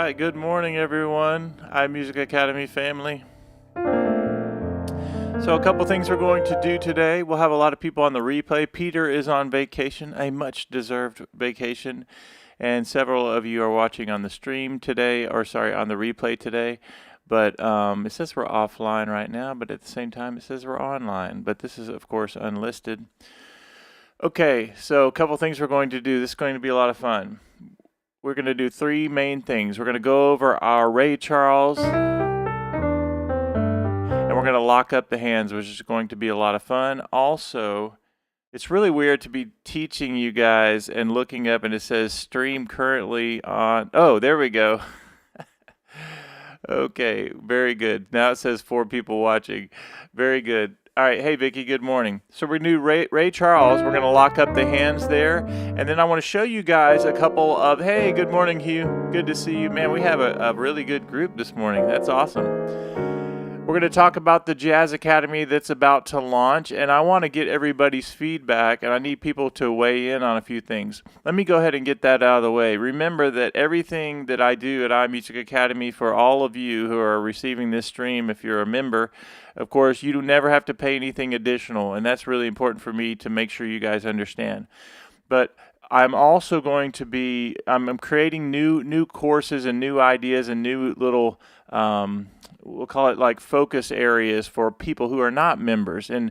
right, good morning everyone, iMusic Academy family. So a couple things we're going to do today. We'll have a lot of people on the replay. Peter is on vacation, a much deserved vacation, and several of you are watching on the stream today, or sorry, on the replay today. But it says we're offline right now, but at the same time it says we're online. But this is of course unlisted. Okay, so a couple things we're going to do. This is going to be a lot of fun. We're going to do three main things. We're going to go over our Ray Charles, and we're going to lock up the hands, which is going to be a lot of fun. Also, it's really weird to be teaching you guys and looking up and it says stream currently on. Oh, there we go. Okay, very good. Now it says 4 people watching. Very good. All right, hey Vicky, good morning. So we're going to do Ray Charles. We're going to lock up the hands there, and then I want to show you guys a couple of, hey, good morning Hugh, good to see you. Man, we have a really good group this morning. That's awesome. We're going to talk about the Jazz Academy that's about to launch, and I want to get everybody's feedback, and I need people to weigh in on a few things. Let me go ahead and get that out of the way. Remember that everything that I do at iMusic Academy, for all of you who are receiving this stream, if you're a member, of course, you do never have to pay anything additional, and that's really important for me to make sure you guys understand. But I'm also going to be, I'm creating new courses and new ideas and new little, we'll call it like focus areas for people who are not members. And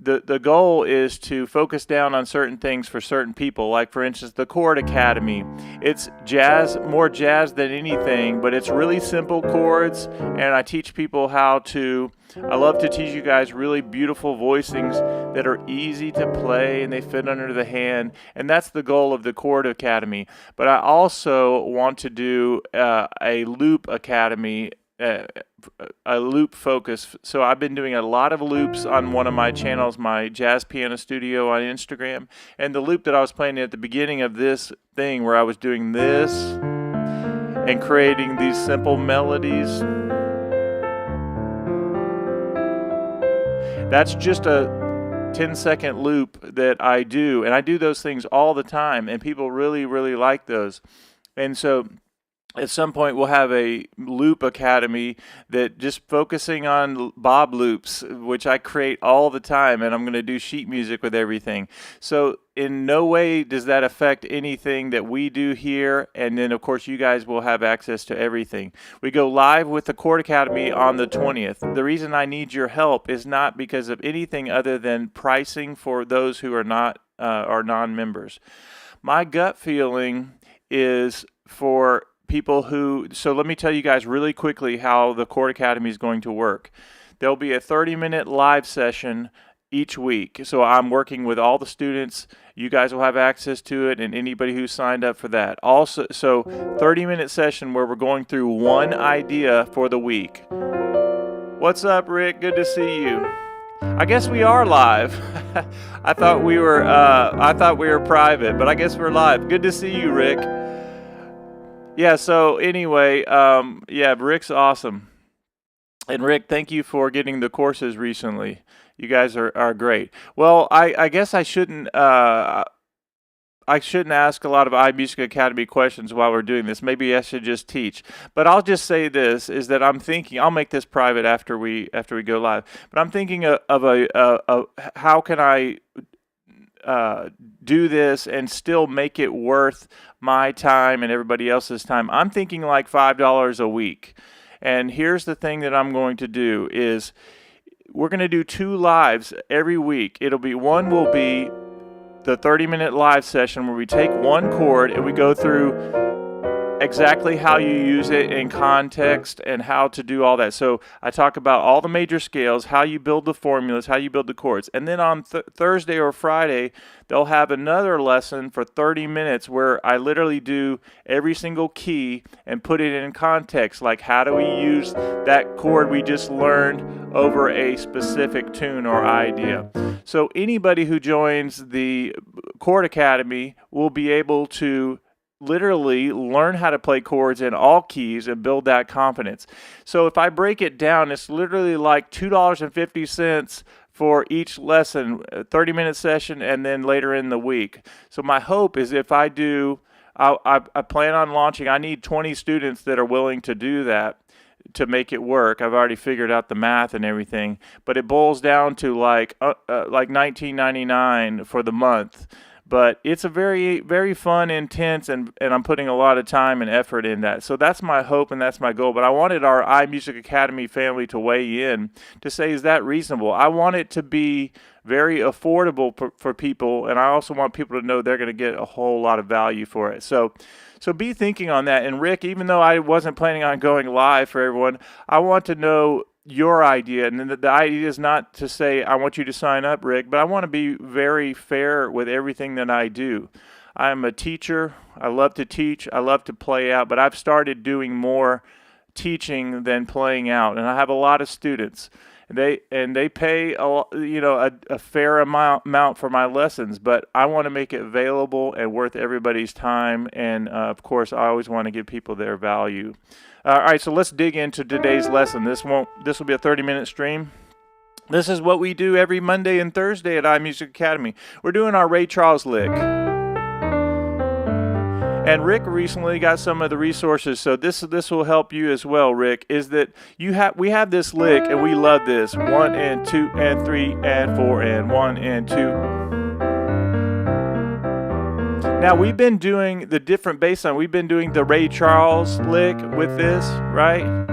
the goal is to focus down on certain things for certain people. Like for instance, the Chord Academy. It's jazz, more jazz than anything, but it's really simple chords, and I teach people how to, I love to teach you guys really beautiful voicings that are easy to play and they fit under the hand, and that's the goal of the Chord Academy. But I also want to do a loop academy, a loop focus. So I've been doing a lot of loops on one of my channels, my Jazz Piano Studio on Instagram, and the loop that I was playing at the beginning of this thing where I was doing this and creating these simple melodies, that's just a 10-second loop that I do, and I do those things all the time, and people really like those. And so at some point we'll have a loop academy that just focusing on bob loops, which I create all the time, and I'm going to do sheet music with everything. So in no way does that affect anything that we do here, and then of course you guys will have access to everything. We go live with the Chord Academy on the 20th. The reason I need your help is not because of anything other than pricing for those who are not are non-members. My gut feeling is for people who, so let me tell you guys really quickly how the Chord Academy is going to work. There'll be a 30-minute live session each week. So I'm working with all the students. You guys will have access to it, and anybody who signed up for that. Also, so 30-minute session where we're going through one idea for the week. What's up, Rick? Good to see you. I guess we are live. I thought we were private, but I guess we're live. Good to see you, Rick. Yeah, so anyway, yeah, Rick's awesome. And Rick, thank you for getting the courses recently. You guys are great. Well, I guess I shouldn't ask a lot of iMusic Academy questions while we're doing this. Maybe I should just teach. But I'll just say this, is that I'm thinking, I'll make this private after we go live, but I'm thinking of how can I do this and still make it worth my time and everybody else's time. I'm thinking like $5 a week. And here's the thing that I'm going to do is we're going to do 2 lives every week. One will be the 30-minute live session where we take one chord and we go through exactly how you use it in context and how to do all that. So I talk about all the major scales, how you build the formulas, how you build the chords. And then on Thursday or Friday, they'll have another lesson for 30 minutes where I literally do every single key and put it in context, like how do we use that chord we just learned over a specific tune or idea. So anybody who joins the Chord Academy will be able to literally learn how to play chords in all keys and build that confidence. So if I break it down, it's literally like $2.50 for each lesson, a 30-minute session, and then later in the week. So my hope is if I do I plan on launching. I need 20 students that are willing to do that to make it work. I've already figured out the math and everything, but it boils down to like $19.99 for the month. But it's a very, very fun, intense, and I'm putting a lot of time and effort in that. So that's my hope and that's my goal. But I wanted our iMusic Academy family to weigh in to say, is that reasonable? I want it to be very affordable for people, and I also want people to know they're going to get a whole lot of value for it. So be thinking on that. And Rick, even though I wasn't planning on going live for everyone, I want to know your idea. And the idea is not to say I want you to sign up, Rick, but I want to be very fair with everything that I do. I'm a teacher. I love to teach. I love to play out, but I've started doing more teaching than playing out, and I have a lot of students. They pay a fair amount for my lessons, but I want to make it available and worth everybody's time. And of course, I always want to give people their value. All right, so let's dig into today's lesson. This will be a 30-minute stream. This is what we do every Monday and Thursday at iMusic Academy. We're doing our Ray Charles lick. And Rick recently got some of the resources, so this will help you as well, Rick, is that we have this lick and we love this. 1 and 2 and 3 and 4 and 1 and 2. Now we've been doing the different bass line. We've been doing the Ray Charles lick with this, right?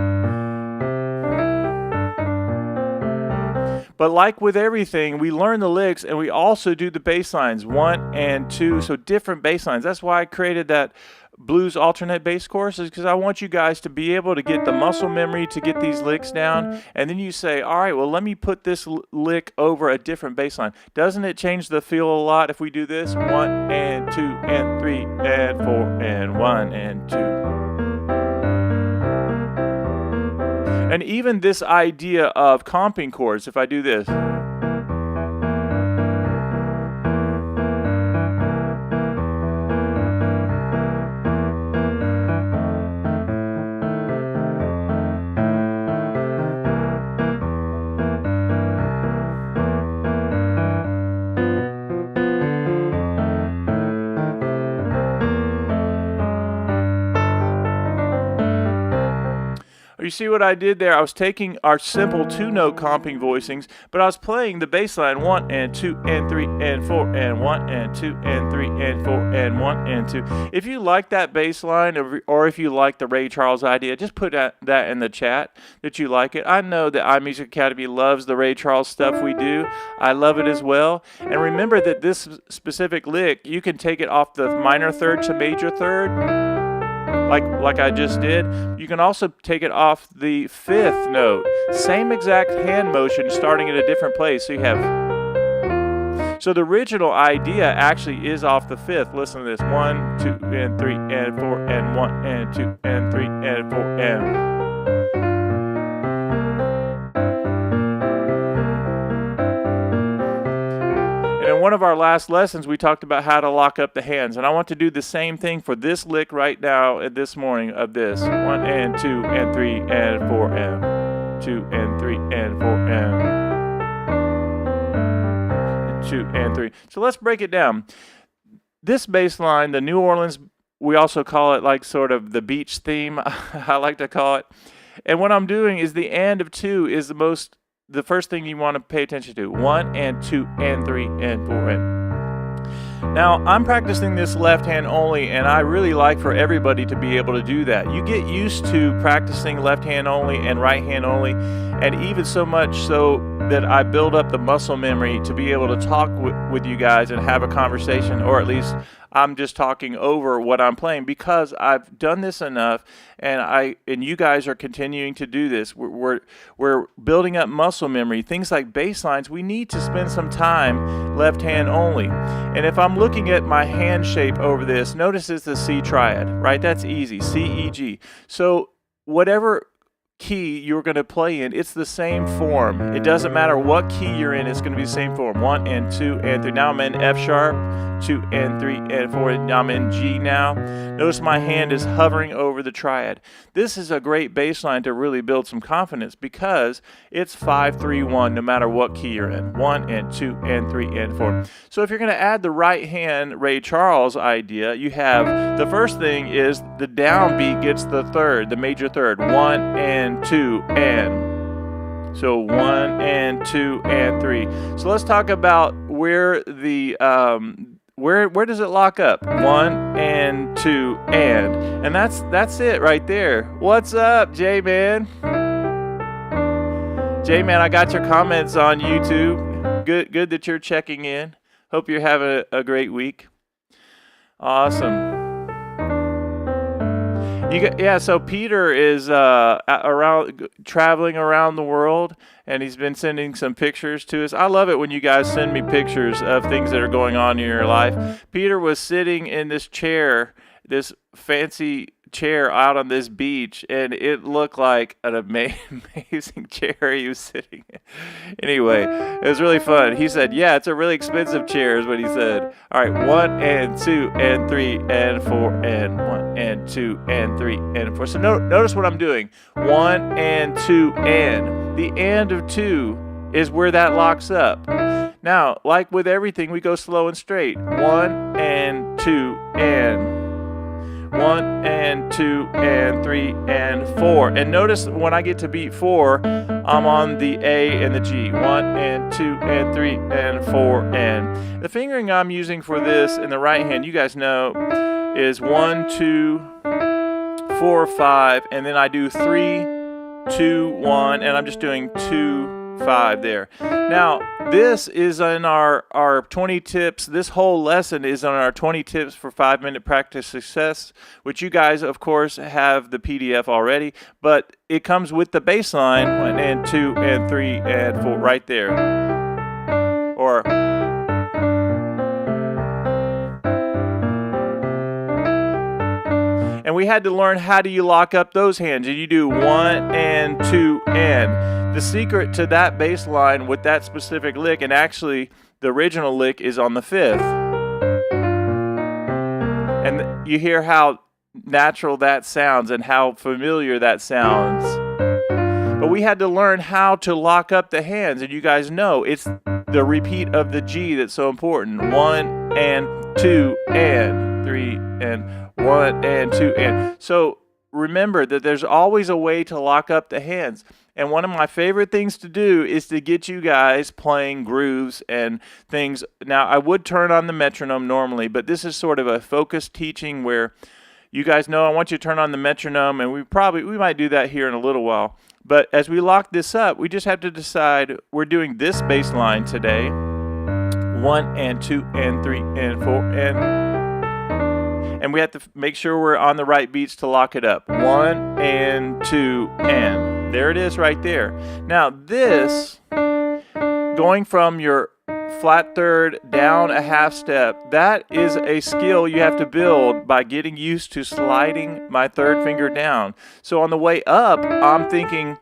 But like with everything, we learn the licks and we also do the bass lines, 1 and 2, so different bass lines. That's why I created that blues alternate bass course, is because I want you guys to be able to get the muscle memory to get these licks down. And then you say, all right, well, let me put this lick over a different bass line. Doesn't it change the feel a lot if we do this? 1 and 2 and 3 and 4 and 1 and 2. And even this idea of comping chords, if I do this. You see what I did there? I was taking our simple 2-note comping voicings, but I was playing the bass line 1 and 2 and 3 and 4 and 1 and 2 and 3 and 4 and 1 and 2. If you like that bass line, or if you like the Ray Charles idea, just put that in the chat that you like it. I know that iMusic Academy loves the Ray Charles stuff we do. I love it as well. And remember that this specific lick, you can take it off the minor third to major third, like I just did. You can also take it off the 5th note. Same exact hand motion, starting at a different place. So you have. So the original idea actually is off the 5th. Listen to this: 1, 2, and 3, and 4, and 1, and 2, and 3, and 4, and. In one of our last lessons, we talked about how to lock up the hands, and I want to do the same thing for this lick right now this morning of this. 1 and 2 and 3 and 4 and 2 and 3 and 4 and 2 and 3. So let's break it down. This bass line, the New Orleans, we also call it like sort of the beach theme, I like to call it. And what I'm doing is the and of 2 is the first thing you want to pay attention to. 1 and 2 and 3 and 4 and. Now, I'm practicing this left hand only, and I really like for everybody to be able to do that. You get used to practicing left hand only and right hand only, and even so much so that I build up the muscle memory to be able to talk with you guys and have a conversation, or at least I'm just talking over what I'm playing, because I've done this enough, and you guys are continuing to do this. We're building up muscle memory. Things like bass lines, we need to spend some time left hand only. And if I'm looking at my hand shape over this, notice it's the C triad, right? That's easy, C, E, G. So whatever key you're going to play in, it's the same form. It doesn't matter what key you're in, it's going to be the same form. 1 and 2 and 3. Now I'm in F sharp, 2 and 3 and 4. Now I'm in G now. Notice my hand is hovering over the triad. This is a great bass line to really build some confidence because it's 5, 3, 1 no matter what key you're in. 1 and 2 and 3 and 4. So if you're going to add the right hand Ray Charles idea, you have the first thing is the downbeat gets the third, the major third. 1 and 2 and. So 1 and 2 and 3. So let's talk about where the where does it lock up? 1 and 2 and that's it right there. What's up, J-Man? J-Man, I got your comments on YouTube. Good that you're checking in. Hope you're having a great week. Awesome. So Peter is traveling around the world, and he's been sending some pictures to us. I love it when you guys send me pictures of things that are going on in your life. Peter was sitting in this chair, this fancy chair out on this beach, and it looked like an amazing chair he was sitting in. Anyway, it was really fun. He said, yeah, it's a really expensive chair is what he said. All right, 1 and 2 and 3 and 4 and 1 and 2 and 3 and 4. So notice what I'm doing. 1 and 2 and. The and of 2 is where that locks up. Now, like with everything, we go slow and straight. 1 and 2 and. 1 and 2 and 3 and 4. And notice when I get to beat 4, I'm on the A and the G. 1 and 2 and 3 and 4 and. The fingering I'm using for this in the right hand, you guys know, is 1, 2, 4, 5, and then I do 3, 2, 1, and I'm just doing 2, 5 there. Now, this is in our 20 tips. This whole lesson is on our 20 tips for 5-minute practice success, which you guys, of course, have the PDF already, but it comes with the bass line, 1 and 2 and 3 and 4 right there. Or and we had to learn how do you lock up those hands. And you do 1 and 2 and. The secret to that bass line with that specific lick, and actually the original lick is on the 5th. And you hear how natural that sounds and how familiar that sounds. But we had to learn how to lock up the hands, and you guys know it's the repeat of the G that's so important. 1 and 2 and 3 and 1 and 2 and. So remember that there's always a way to lock up the hands. And one of my favorite things to do is to get you guys playing grooves and things. Now, I would turn on the metronome normally, but this is sort of a focused teaching where you guys know I want you to turn on the metronome, and we might do that here in a little while. But as we lock this up, we just have to decide we're doing this bass line today. 1 and 2 and 3 and 4 and we have to make sure we're on the right beats to lock it up. 1 and 2 and. There it is right there. Now this, going from your flat third down a half step, that is a skill you have to build by getting used to sliding my third finger down. So on the way up, I'm thinking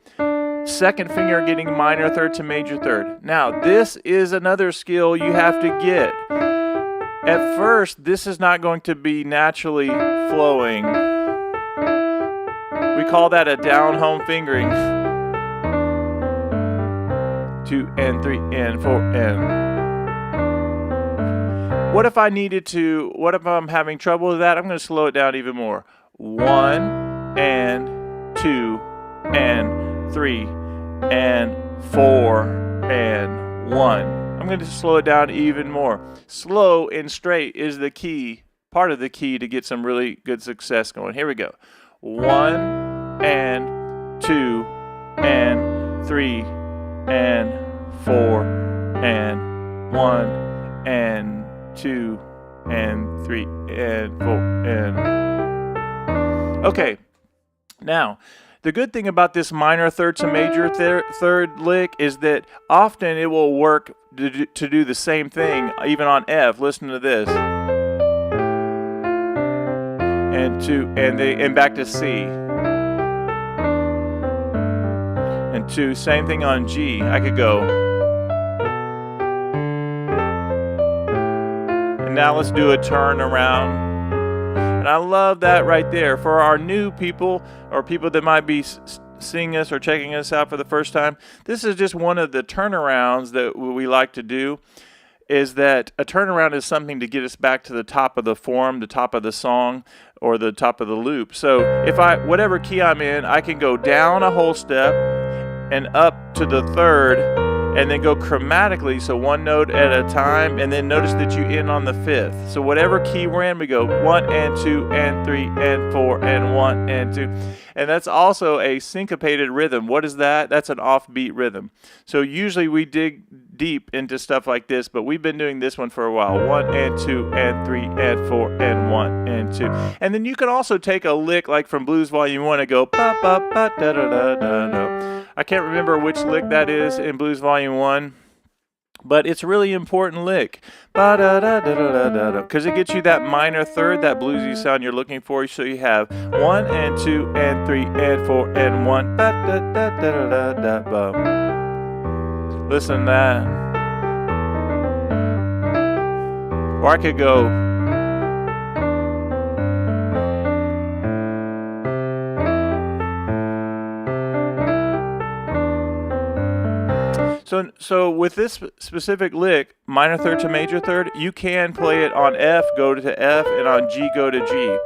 second finger getting minor third to major third. Now this is another skill you have to get. At first, this is not going to be naturally flowing. We call that a down home fingering. 2 and 3 and 4 and. What if I needed to, what if I'm having trouble with that? I'm going to slow it down even more. 1 and 2 and 3 and 4 and 1. I'm going to slow it down even more. Slow and straight is the key, part of the key to get some really good success going. Here we go. 1 and 2 and 3 and 4 and 1 and 2 and 3 and 4 and. Okay, now the good thing about this minor third to major third lick is that often it will work to do the same thing even on F. Listen to this. And 2 and back to C. and 2. Same thing on G. I could go. And now let's do a turn around. And I love that right there. For our new people or people that might be seeing us or checking us out for the first time, this is just one of the turnarounds that we like to do. Is that a turnaround is something to get us back to the top of the form, the top of the song, or the top of the loop. So if whatever key I'm in, I can go down a whole step and up to the third, and then go chromatically, so one note at a time, and then notice that you end on the 5th. So whatever key we're in, we go 1 and 2 and 3 and 4 and 1 and 2. And that's also a syncopated rhythm. What is that? That's an offbeat rhythm. So usually we dig deep into stuff like this, but we've been doing this one for a while. 1 and 2 and 3 and 4 and 1 and 2. And then you can also take a lick like from Blues Volume 1 and go ba ba ba da da da da da. I can't remember which lick that is in Blues Volume 1, but it's a really important lick. Ba da da da da da da, because it gets you that minor third, that bluesy sound you're looking for. So you have 1 and 2 and 3 and 4 and 1. Ba da da da da da ba. Listen to that. Or I could go. So with this specific lick, minor third to major third, you can play it on F, go to F, and on G, go to G.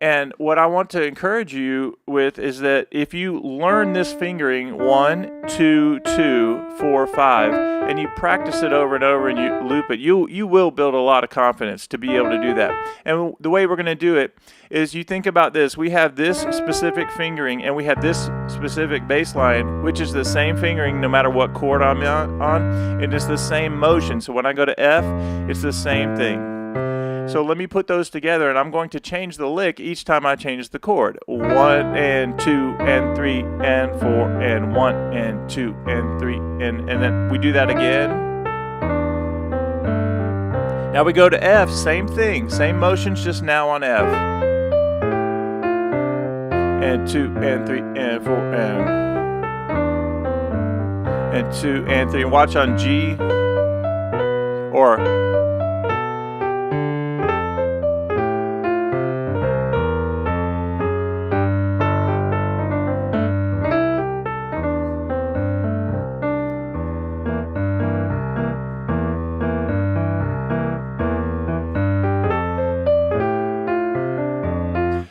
And what I want to encourage you with is that if you learn this fingering 1, 2, 2, 4, 5, and you practice it over and over and you loop it, you will build a lot of confidence to be able to do that. And the way we're going to do it is you think about this. We have this specific fingering and we have this specific bass line, which is the same fingering no matter what chord I'm on. It is the same motion. So when I go to F, it's the same thing. So let me put those together, and I'm going to change the lick each time I change the chord. 1 and 2 and 3 and 4 and 1 and 2 and 3 and then we do that again. Now we go to F, same thing, same motions, just now on F. And 2 and 3 and 4 and 2 and 3. Watch on G or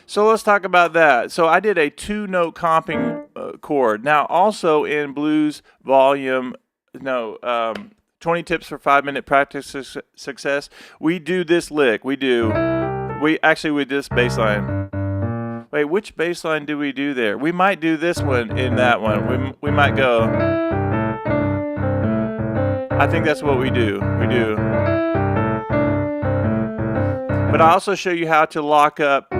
So let's talk about that. So I did a 2-note comping chord. Now also in Blues Volume 20 Tips for 5-Minute Practice Success, we do this lick. We actually with this bass line. Wait, which bass line do we do there? We might do this one in that one. We might go. I think that's what we do. We do. But I also show you how to lock up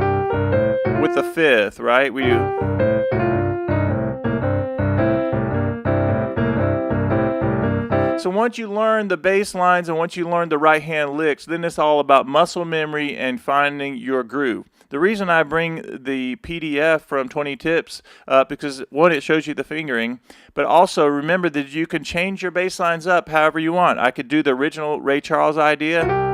with the 5th, right? We do. So once you learn the bass lines and once you learn the right hand licks, then it's all about muscle memory and finding your groove. The reason I bring the PDF from 20 Tips up because one, it shows you the fingering, but also remember that you can change your bass lines up however you want. I could do the original Ray Charles idea.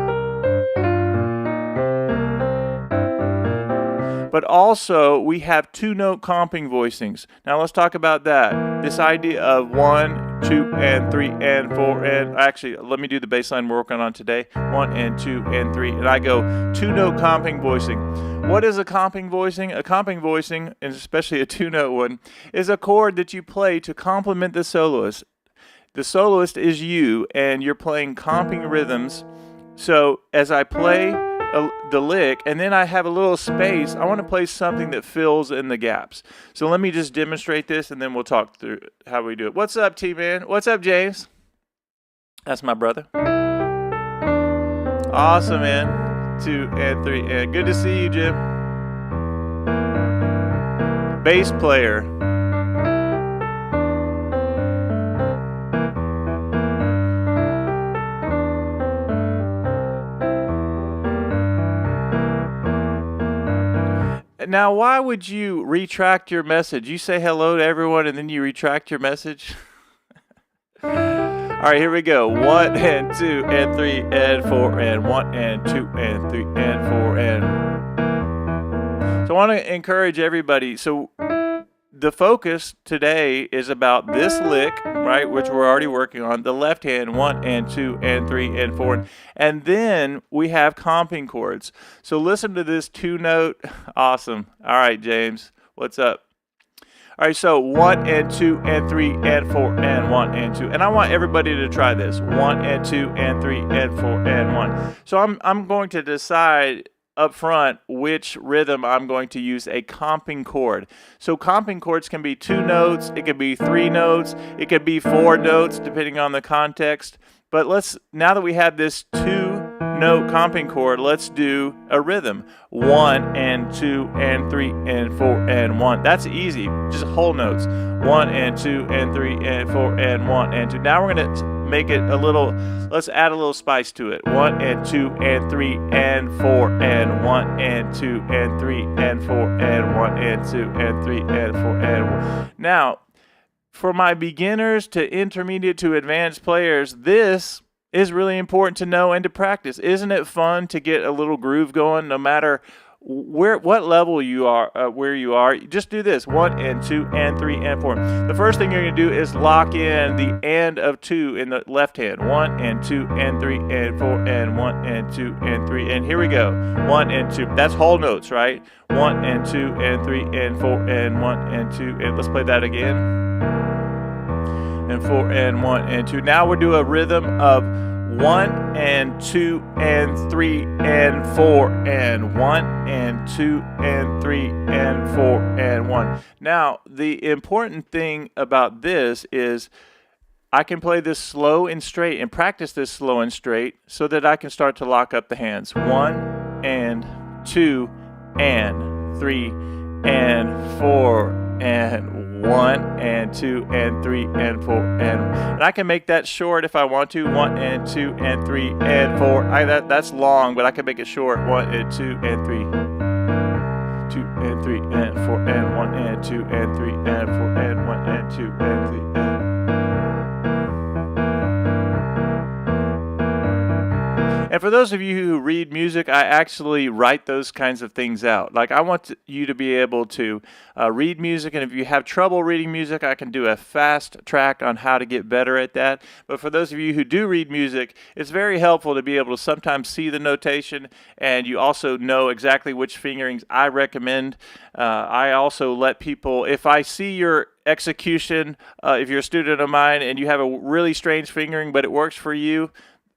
But also, we have 2-note comping voicings. Now let's talk about that. This idea of 1, 2, and 3, and 4, and actually, let me do the bass line we're working on today. 1, and 2, and 3, and I go 2-note comping voicing. What is a comping voicing? A comping voicing, and especially a 2-note one, is a chord that you play to complement the soloist. The soloist is you, and you're playing comping rhythms. So as I play the lick, and then I have a little space, I want to play something that fills in the gaps. So let me just demonstrate this, and then we'll talk through how we do it. What's up, T-Man? What's up, James? That's my brother. Awesome, man. 2 and 3, and good to see you, Jim. Bass player. Now, why would you retract your message? You say hello to everyone and then you retract your message? All right, here we go. 1 and 2 and 3 and 4 and 1 and 2 and 3 and 4 and... So I want to encourage everybody. So the focus today is about this lick, right, which we're already working on, the left hand, 1 and 2 and 3 and 4. And then we have comping chords. So listen to this 2-note. Awesome. All right, James, what's up? All right, so 1 and 2 and 3 and 4 and 1 and 2. And I want everybody to try this. 1 and 2 and 3 and 4 and 1. So I'm going to decide up front which rhythm I'm going to use a comping chord. So comping chords can be 2 notes, it could be 3 notes, it could be 4 notes depending on the context. But now that we have this 2-note comping chord, let's do a rhythm. 1 and 2 and 3 and 4 and 1. That's easy, just whole notes. 1 and 2 and 3 and 4 and 1 and 2. Now we're going to make it a little, let's add a little spice to it. 1 and 2 and 3 and 4 and 1 and 2 and 3 and 4 and 1 and 2 and 3 and 4 and 1. Now, for my beginners to intermediate to advanced players, this is really important to know and to practice. Isn't it fun to get a little groove going no matter what level you are, where you are? Just do this: 1 and 2 and 3 and 4. The first thing you're going to do is lock in the and of 2 in the left hand. 1 and 2 and 3 and 4 and 1 and 2 and 3. And here we go. 1 and 2. That's whole notes, right? 1 and 2 and 3 and 4 and 1 and 2. And let's play that again. And 4 and 1 and 2. Now we'll do a rhythm of 1 and 2 and 3 and 4 and 1 and 2 and 3 and 4 and 1. Now, the important thing about this is I can play this slow and straight and practice this slow and straight so that I can start to lock up the hands. 1 and 2 and 3 and 4 and 1 and 2 and 3 and 4 and I can make that short if I want to. 1 and 2 and 3 and 4. That's long, but I can make it short. 1 and 2 and 3, 2 and 3 and 4 and 1 and 2 and 3 and 4 and 1 and 2 and 3 and... And for those of you who read music, I actually write those kinds of things out. Like, I want you to be able to read music, and if you have trouble reading music, I can do a fast track on how to get better at that. But for those of you who do read music, it's very helpful to be able to sometimes see the notation, and you also know exactly which fingerings I recommend. I also let people, if I see your execution, if you're a student of mine and you have a really strange fingering, but it works for you,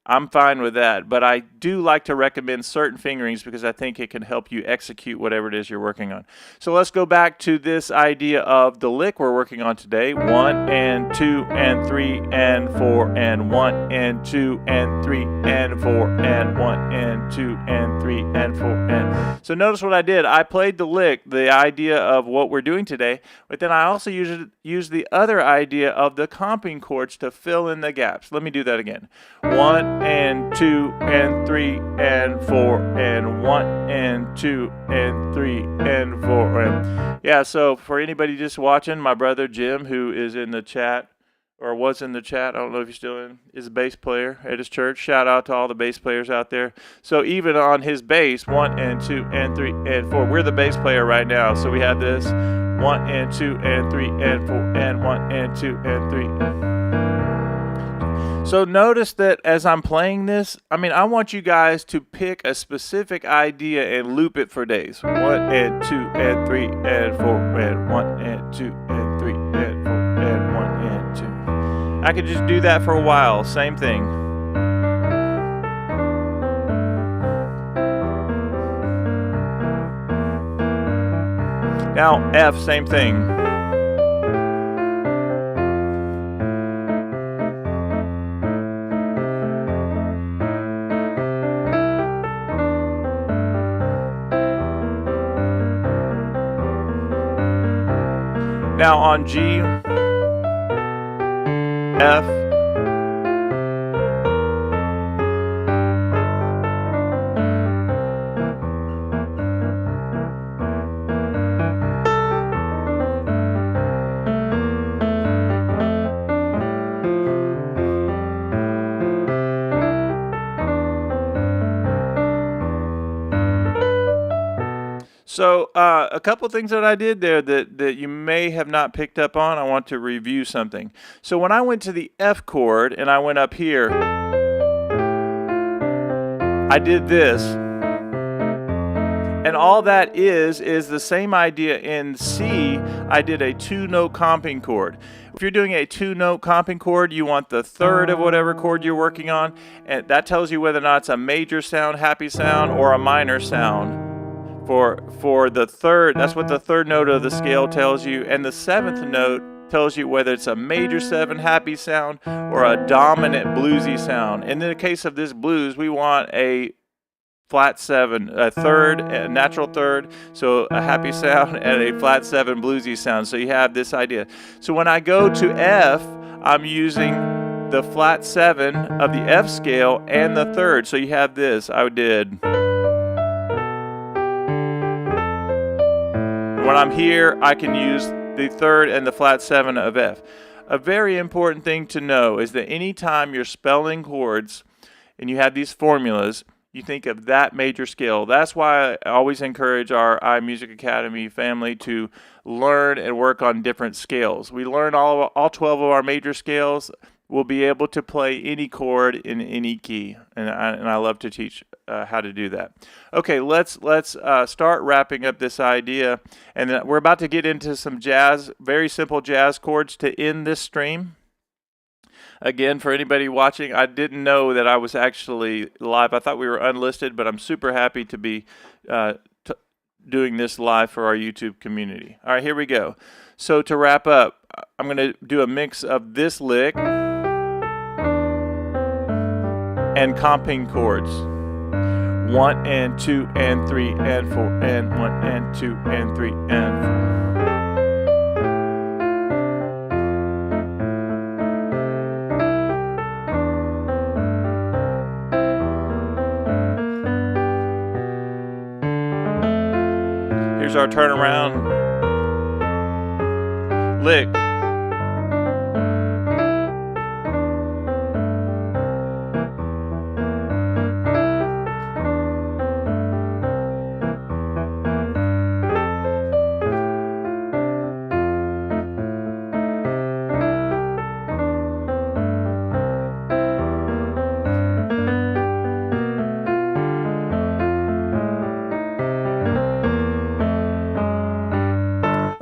I'm fine with that, but I do like to recommend certain fingerings because I think it can help you execute whatever it is you're working on. So let's go back to this idea of the lick we're working on today. 1 and 2 and 3 and 4 and 1 and 2 and 3 and 4 and 1 and 2 and 3 and 4 and... So notice what I did. I played the lick, the idea of what we're doing today, but then I also used the other idea of the comping chords to fill in the gaps. Let me do that again. 1 and 2 and 3 and 4 and 1 and 2 and 3 and 4 and... Yeah, so for anybody just watching, my brother Jim, who is in the chat, or was in the chat, I don't know if he's still in, is a bass player at his church. Shout out to all the bass players out there. So even on his bass, 1 and 2 and 3 and 4, we're the bass player right now. So we have this 1 and 2 and 3 and 4 and 1 and 2 and 3. So notice that as I'm playing this, I want you guys to pick a specific idea and loop it for days. 1 and 2 and 3 and 4 and 1 and 2 and 3 and 4 and 1 and 2. I could just do that for a while. Same thing. Now F, same thing. Now on G, F, So a couple things that I did there that you may have not picked up on, I want to review something. So when I went to the F chord and I went up here, I did this. And all that is the same idea. In C, I did a 2-note comping chord. If you're doing a 2-note comping chord, you want the third of whatever chord you're working on, and that tells you whether or not it's a major sound, happy sound, or a minor sound. For the third, that's what the third note of the scale tells you, and the 7th note tells you whether it's a major 7 happy sound or a dominant bluesy sound. And in the case of this blues, we want a flat 7, a third, a natural third, so a happy sound, and a flat 7 bluesy sound. So you have this idea. So when I go to F, I'm using the flat 7 of the F scale and the third. So you have this. I did. When I'm here, I can use the third and the flat 7 of F. A very important thing to know is that anytime you're spelling chords and you have these formulas, you think of that major scale. That's why I always encourage our iMusic Academy family to learn and work on different scales. We learn all 12 of our major scales. We'll be able to play any chord in any key, and I love to teach how to do that. Okay, let's start wrapping up this idea, and then we're about to get into some jazz, very simple jazz chords to end this stream. Again, for anybody watching, I didn't know that I was actually live. I thought we were unlisted, but I'm super happy to be doing this live for our YouTube community. All right, here we go. So to wrap up, I'm going to do a mix of this lick and comping chords. 1 and 2 and 3 and 4 and 1 and 2 and 3 and 4. Here's our turnaround lick.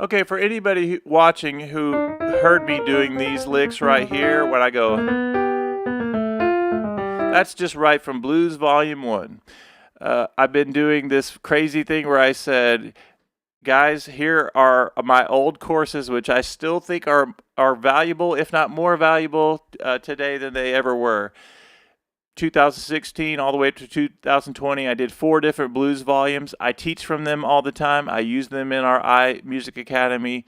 Okay, for anybody watching who heard me doing these licks right here, when I go, that's just right from Blues Volume 1. I've been doing this crazy thing where I said, guys, here are my old courses, which I still think are valuable, if not more valuable today than they ever were. 2016 all the way to 2020, I did 4 different blues volumes. I teach from them all the time. I use them in our iMusic Academy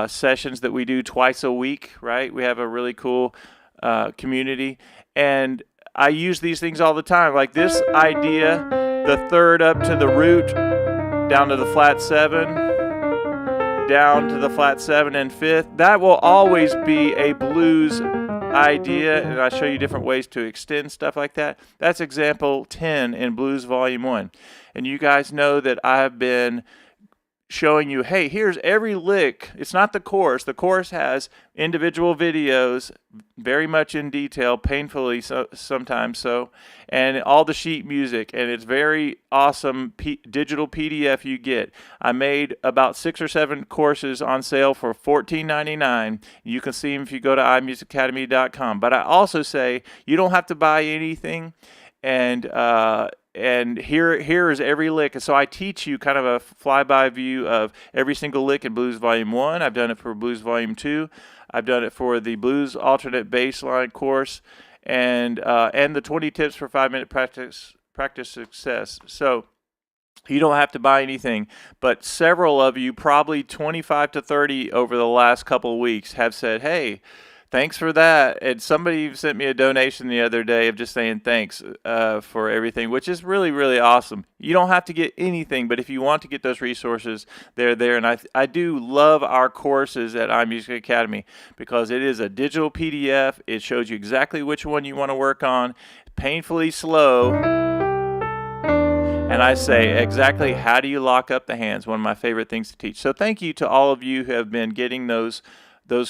sessions that we do twice a week, right? We have a really cool community. And I use these things all the time. Like this idea, the third up to the root, down to the flat 7, down to the flat 7 and 5th. That will always be a blues idea, and I'll show you different ways to extend stuff like that. That's example 10 in Blues Volume 1. And you guys know that I've been showing you, hey, here's every lick. It's not the chorus. The chorus has individual videos, very much in detail, painfully so, sometimes so, and all the sheet music, and it's very awesome digital PDF you get. I made about 6 or 7 courses on sale for $14.99. You can see them if you go to imusicacademy.com. But I also say you don't have to buy anything, and here is every lick. And so I teach you kind of a flyby view of every single lick in Blues Volume 1. I've done it for Blues Volume 2. I've done it for the Blues Alternate Bassline course, and the 20 tips for 5-minute practice success. So you don't have to buy anything, but several of you, probably 25 to 30 over the last couple of weeks, have said, hey, thanks for that. And somebody sent me a donation the other day of just saying thanks for everything, which is really, really awesome. You don't have to get anything, but if you want to get those resources, they're there. And I do love our courses at iMusic Academy because it is a digital PDF. It shows you exactly which one you want to work on, painfully slow. and I say exactly how do you lock up the hands, one of my favorite things to teach. So thank you to all of you who have been getting those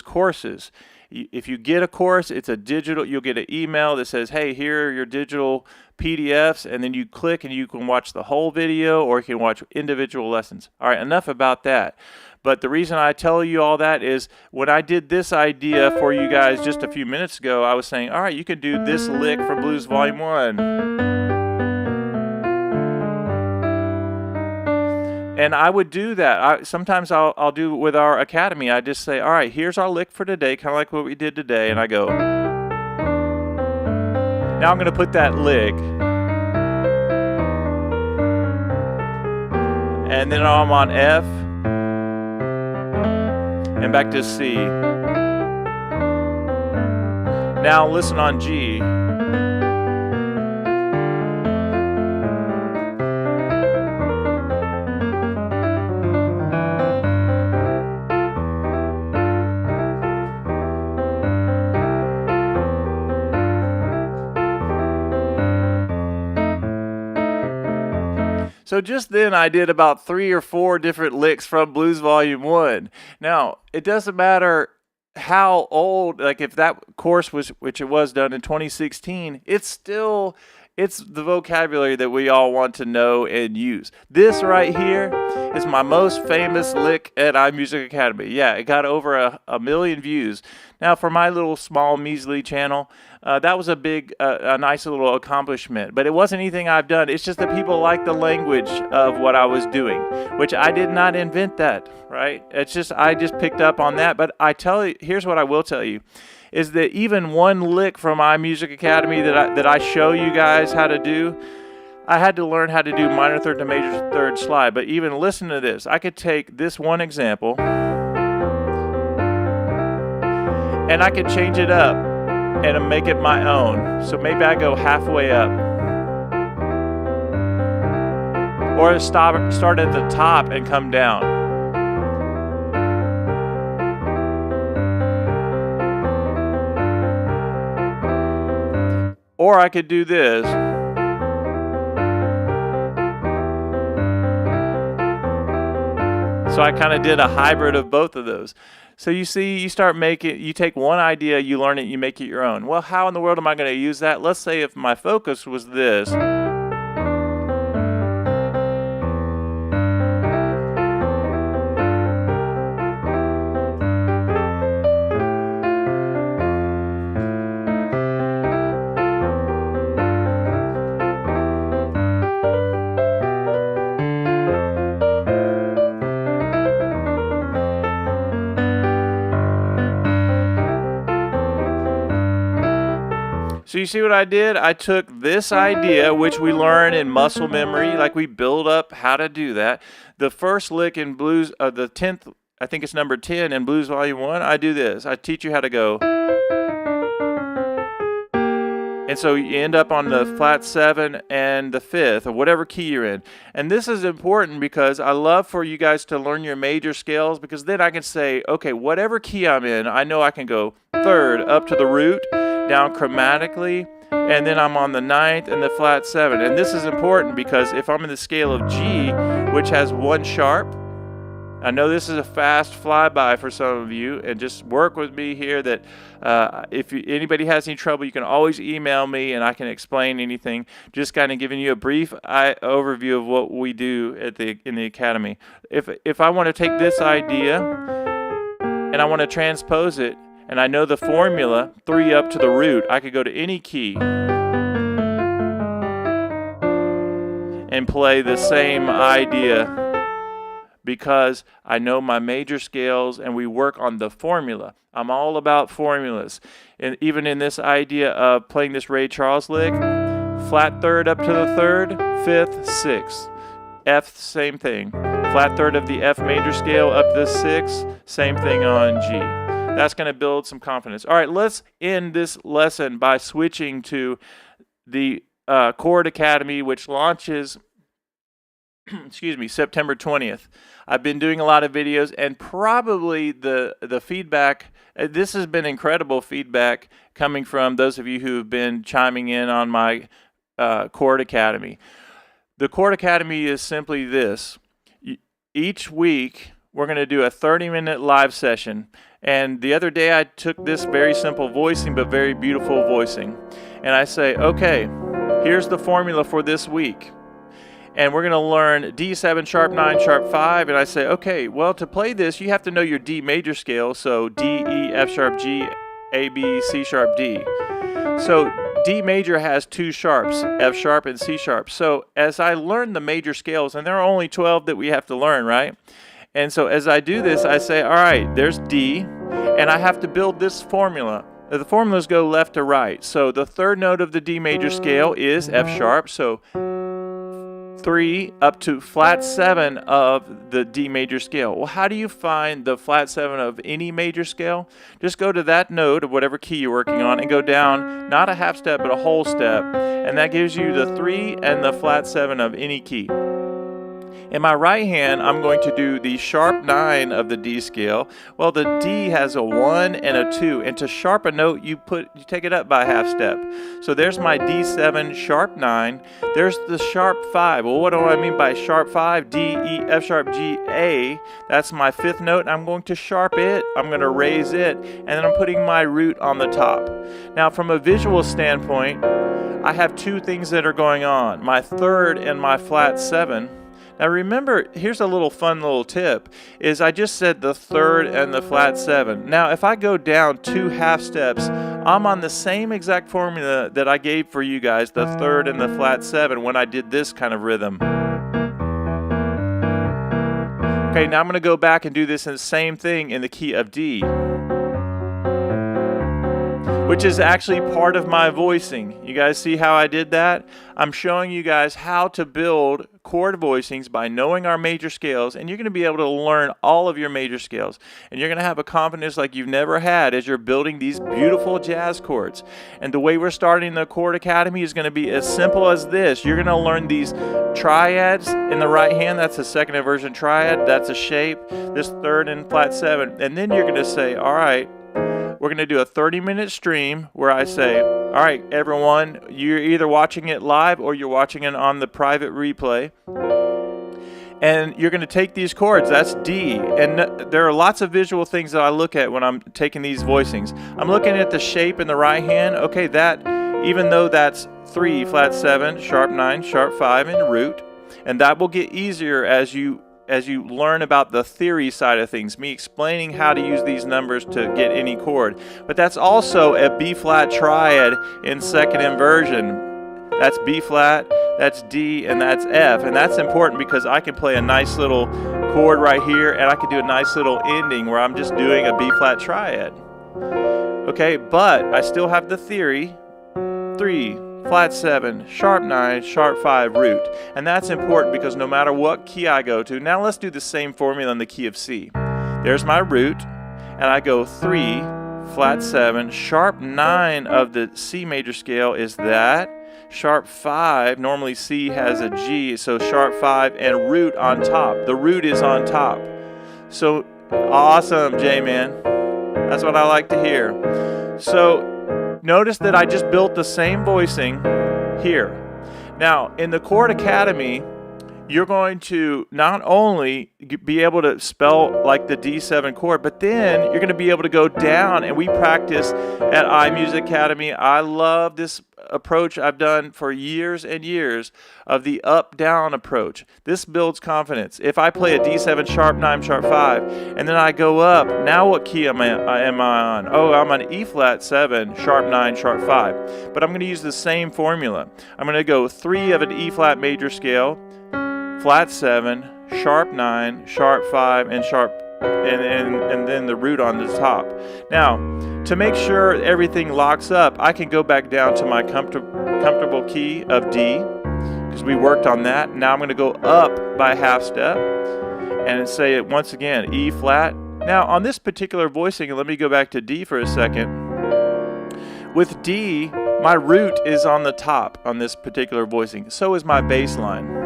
courses. If you get a course, it's a digital, you'll get an email that says, hey, here are your digital PDFs, and then you click and you can watch the whole video or you can watch individual lessons. All right, enough about that. But the reason I tell you all that is when I did this idea for you guys just a few minutes ago, I was saying, all right, you can do this lick from Blues Volume 1. And I would do that. Sometimes I'll do it with our academy. I just say, all right, here's our lick for today, kind of like what we did today. And I go, now I'm going to put that lick. And then I'm on F. And back to C. Now listen on G. So just then I did about 3 or 4 different licks from Blues Volume 1. Now, it doesn't matter how old, like if that course was, which it was done in 2016, it's the vocabulary that we all want to know and use. This right here is my most famous lick at iMusic Academy. Yeah, it got over a million views. Now, for my little small measly channel, that was a nice little accomplishment. But it wasn't anything I've done. It's just that people like the language of what I was doing, which I did not invent that, right? I just picked up on that. But here's what I will tell you, is that even one lick from iMusic Academy that I show you guys how to do, I had to learn how to do minor third to major third slide. But even listen to this. I could take this one example, and I could change it up and make it my own. So maybe I go halfway up. Or start at the top and come down. Or I could do this. So I kind of did a hybrid of both of those. So you see, you take one idea, you learn it, you make it your own. Well, how in the world am I going to use that? Let's say if my focus was this. So you see what I did? I took this idea, which we learn in muscle memory, like we build up how to do that. The first lick in blues, the 10th, I think it's number 10 in Blues Volume 1, I do this. I teach you how to go. And so you end up on the flat 7 and the 5th, or whatever key you're in. And this is important because I love for you guys to learn your major scales, because then I can say, okay, whatever key I'm in, I know I can go 3rd up to the root, down chromatically, and then I'm on the 9th and the flat 7. And this is important because if I'm in the scale of G, which has 1 sharp, I know this is a fast flyby for some of you, and just work with me here that if anybody has any trouble, you can always email me and I can explain anything. Just kind of giving you a brief overview of what we do in the academy. If I want to take this idea and I want to transpose it, and I know the formula, 3 up to the root, I could go to any key and play the same idea because I know my major scales and we work on the formula. I'm all about formulas. And even in this idea of playing this Ray Charles lick, flat 3rd up to the 3rd, 5th, 6th. F, same thing. Flat 3rd of the F major scale up to the 6th, same thing on G. That's going to build some confidence. All right, let's end this lesson by switching to the Chord Academy, which launches September 20th. I've been doing a lot of videos, and probably the feedback, this has been incredible feedback coming from those of you who have been chiming in on my Chord Academy. the Chord Academy is simply this. Each week, we're going to do a 30-minute live session. And the other day, I took this very simple voicing, but very beautiful voicing. And I say, okay, here's the formula for this week. And we're going to learn D7, sharp 9, sharp 5. And I say, okay, well, to play this, you have to know your D major scale. So D, E, F sharp, G, A, B, C sharp, D. So D major has 2 sharps, F sharp and C sharp. So as I learn the major scales, and there are only 12 that we have to learn, right? And so as I do this, I say, all right, there's D, and I have to build this formula. The formulas go left to right. So the 3rd note of the D major scale is F sharp. So 3 up to flat 7 of the D major scale. Well, how do you find the flat 7 of any major scale? Just go to that note of whatever key you're working on and go down, not a half step, but a whole step. And that gives you the 3 and the flat 7 of any key. In my right hand, I'm going to do the sharp 9 of the D scale. Well, the D has a 1 and a 2, and to sharp a note, you take it up by a half step. So there's my D7 sharp 9. There's the sharp 5. Well, what do I mean by sharp 5? D, E, F sharp, G, A. That's my 5th note. I'm going to sharp it. I'm going to raise it, and then I'm putting my root on the top. Now, from a visual standpoint, I have 2 things that are going on. My 3rd and my flat 7. Now remember, here's a fun little tip, is I just said the 3rd and the flat 7. Now if I go down 2 half steps, I'm on the same exact formula that I gave for you guys, the 3rd and the flat 7, when I did this kind of rhythm. Okay, now I'm going to go back and do this in the same thing in the key of D, which is actually part of my voicing. You guys see how I did that? I'm showing you guys how to build chord voicings by knowing our major scales, and you're going to be able to learn all of your major scales. And you're going to have a confidence like you've never had as you're building these beautiful jazz chords. And the way we're starting the Chord Academy is going to be as simple as this. You're going to learn these triads in the right hand. That's a 2nd inversion triad. That's a shape. This 3rd and flat 7. And then you're going to say, all right, we're going to do a 30-minute stream where I say, all right, everyone, you're either watching it live or you're watching it on the private replay. And you're going to take these chords. That's D. And there are lots of visual things that I look at when I'm taking these voicings. I'm looking at the shape in the right hand. Okay, that, even though that's 3, flat 7, sharp 9, sharp 5, and root. And that will get easier as you learn about the theory side of things, me explaining how to use these numbers to get any chord. But that's also a B flat triad in 2nd inversion. That's B flat, that's D, and that's F. And that's important because I can play a nice little chord right here, and I can do a nice little ending where I'm just doing a B flat triad. Okay, but I still have the theory. 3, flat 7, sharp 9, sharp 5, root. And that's important because no matter what key I go to, now let's do the same formula in the key of C. There's my root, and I go 3, flat 7, sharp 9 of the C major scale is that, sharp 5, normally C has a G, so sharp 5 and root on top. The root is on top. So awesome, J-Man. That's what I like to hear. So notice that I just built the same voicing here. Now, in the Chord Academy, you're going to not only be able to spell like the D7 chord, but then you're going to be able to go down, and we practice at iMusic Academy. I love this approach I've done for years and years of the up-down approach. This builds confidence. If I play a D7 sharp 9 sharp 5 and then I go up, now what key am I on? Oh, I'm on E flat 7 sharp 9 sharp 5. But I'm going to use the same formula. I'm going to go 3 of an E flat major scale, flat 7, sharp 9, sharp 5, and sharp, and then the root on the top. Now, to make sure everything locks up, I can go back down to my comfortable key of D, because we worked on that. Now I'm going to go up by half step and say it once again, E flat. Now on this particular voicing, let me go back to D for a second. With D, my root is on the top on this particular voicing. So is my bass line.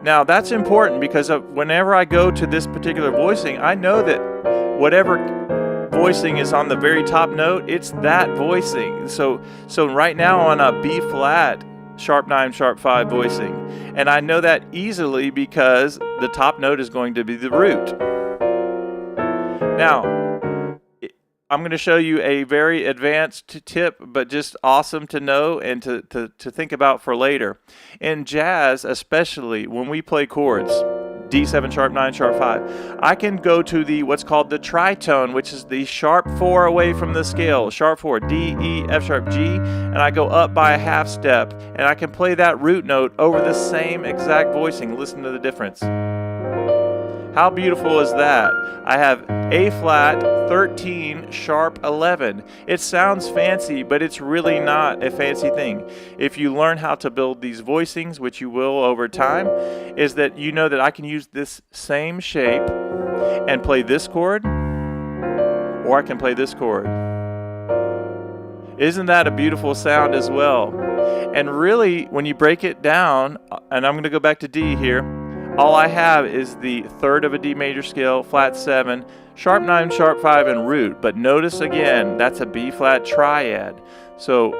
Now that's important because whenever I go to this particular voicing, I know that whatever voicing is on the very top note, it's that voicing. So right now on a B flat, sharp 9, sharp 5 voicing. And I know that easily because the top note is going to be the root. Now, I'm going to show you a very advanced tip, but just awesome to know and to think about for later. In jazz, especially when we play chords, D7, sharp 9, sharp 5, I can go to the what's called the tritone, which is the sharp 4 away from the scale, sharp 4, D, E, F sharp, G, and I go up by a half step, and I can play that root note over the same exact voicing. Listen to the difference. How beautiful is that? I have A flat 13 sharp 11. It sounds fancy, but it's really not a fancy thing. If you learn how to build these voicings, which you will over time, is that you know that I can use this same shape and play this chord, or I can play this chord. Isn't that a beautiful sound as well? And really, when you break it down, and I'm going to go back to D here, all I have is the third of a D major scale, flat 7, sharp 9, sharp 5, and root. But notice again, that's a B flat triad. So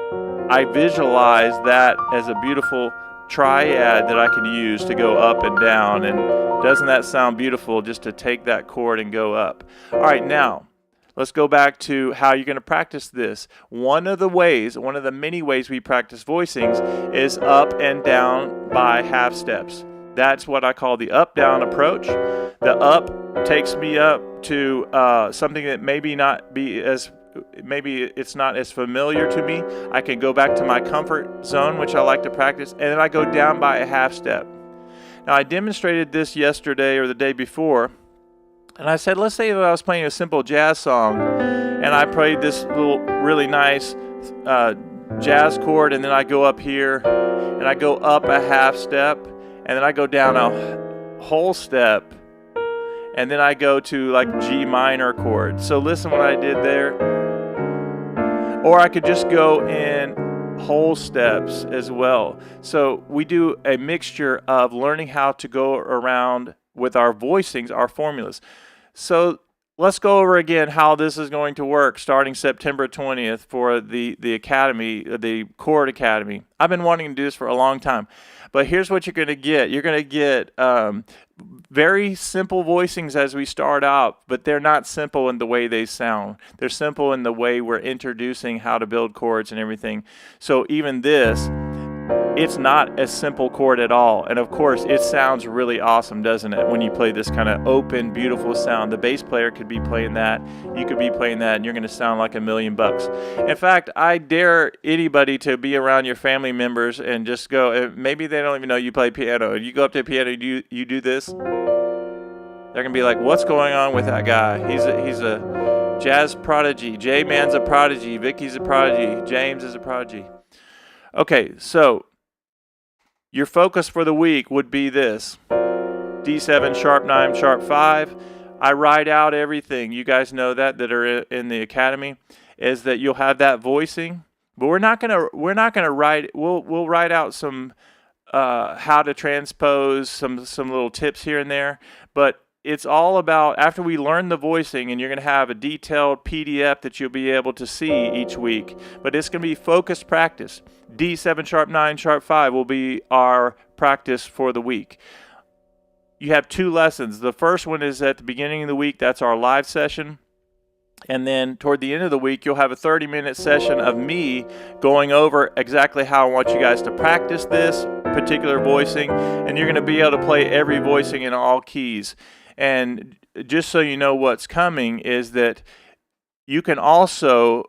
I visualize that as a beautiful triad that I can use to go up and down. And doesn't that sound beautiful just to take that chord and go up? All right, now let's go back to how you're going to practice this. One of the many ways we practice voicings is up and down by half steps. That's what I call the up-down approach. The up takes me up to something that maybe it's not as familiar to me. I can go back to my comfort zone, which I like to practice, and then I go down by a half step. Now, I demonstrated this yesterday or the day before, and I said, let's say that I was playing a simple jazz song, and I played this little really nice jazz chord, and then I go up here, and I go up a half step, and then I go down a whole step, and then I go to like G minor chord. So listen what I did there. Or I could just go in whole steps as well. So we do a mixture of learning how to go around with our voicings, our formulas. So let's go over again how this is going to work starting September 20th for the Academy, the Chord Academy. I've been wanting to do this for a long time. But here's what you're going to get. You're going to get very simple voicings as we start out, but they're not simple in the way they sound. They're simple in the way we're introducing how to build chords and everything. So even this, it's not a simple chord at all. And of course, it sounds really awesome, doesn't it? When you play this kind of open, beautiful sound. The bass player could be playing that. You could be playing that, and you're going to sound like $1,000,000. In fact, I dare anybody to be around your family members and just go, maybe they don't even know you play piano. You go up to a piano, you do this. They're going to be like, what's going on with that guy? He's a jazz prodigy. J-Man's a prodigy. Vicky's a prodigy. James is a prodigy. Okay, so your focus for the week would be this. D7, sharp 9, sharp 5. I write out everything. You guys know that are in the Academy, is that you'll have that voicing. But we're not gonna write. We'll write out some how to transpose, some little tips here and there. But it's all about, after we learn the voicing, and you're going to have a detailed PDF that you'll be able to see each week, but it's going to be focused practice. D7, sharp 9, sharp 5 will be our practice for the week. You have 2 lessons. The first one is at the beginning of the week. That's our live session. And then toward the end of the week, you'll have a 30-minute session of me going over exactly how I want you guys to practice this particular voicing, and you're going to be able to play every voicing in all keys. And just so you know what's coming is that you can also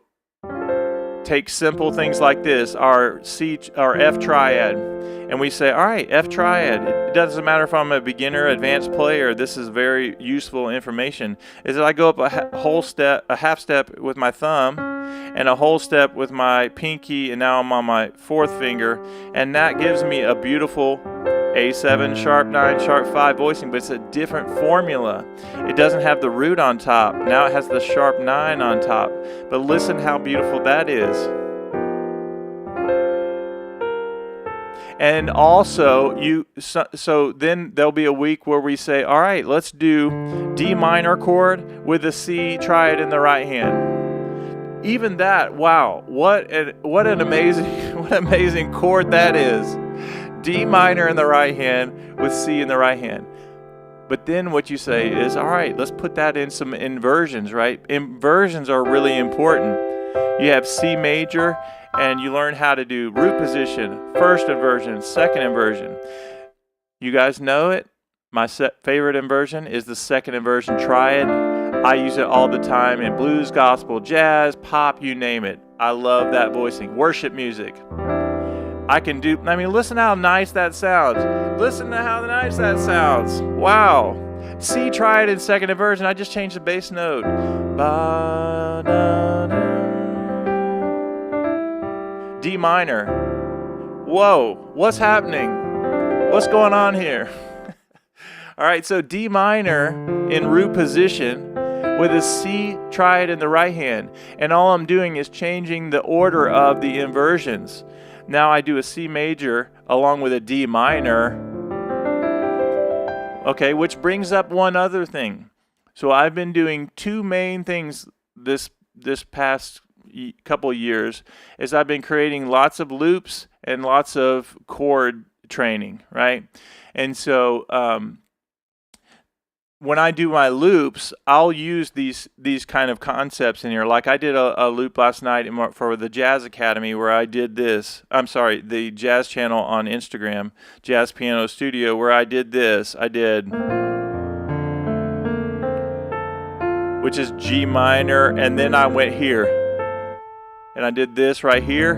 take simple things like this, our F triad, and we say, all right, F triad. It doesn't matter if I'm a beginner, advanced player. This is very useful information. Is that I go up a half step with my thumb, and a whole step with my pinky, and now I'm on my 4th finger, and that gives me a beautiful A7, sharp 9, sharp 5 voicing, but it's a different formula. It doesn't have the root on top. Now it has the sharp 9 on top. But listen how beautiful that is. And also, so then there'll be a week where we say, all right, let's do D minor chord with a C triad in the right hand. even that, wow, what an amazing what an amazing chord that is. D minor in the right hand with C in the right hand. But then what you say is, all right, let's put that in some inversions, right? Inversions are really important. You have C major, and you learn how to do root position, first inversion, second inversion. You guys know it. My favorite inversion is the second inversion triad. I use it all the time in blues, gospel, jazz, pop, you name it. I love that voicing. Worship music. Listen how nice that sounds. Listen to how nice that sounds. Wow. C triad in second inversion. I just changed the bass note. D minor. Whoa, what's happening? What's going on here? All right, so D minor in root position with a C triad in the right hand. And all I'm doing is changing the order of the inversions. Now I do a C major along with a D minor. Okay, which brings up one other thing. So I've been doing two main things this past couple years is I've been creating lots of loops and lots of chord training, right? And so when I do my loops, I'll use these kind of concepts in here. Like I did a loop last night for the Jazz Academy where I did this. I'm sorry, the Jazz channel on Instagram, Jazz Piano Studio, where I did this. I did, which is G minor, and then I went here. And I did this right here.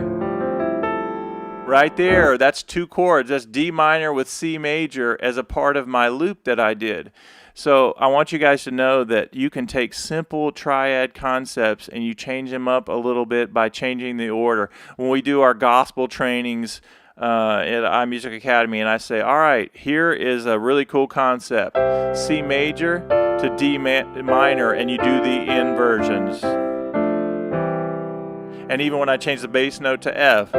Right there, that's two chords. That's D minor with C major as a part of my loop that I did. So I want you guys to know that you can take simple triad concepts and you change them up a little bit by changing the order. When we do our gospel trainings at iMusic Academy, and I say, all right, here is a really cool concept. C major to D minor, and you do the inversions. And even when I change the bass note to F,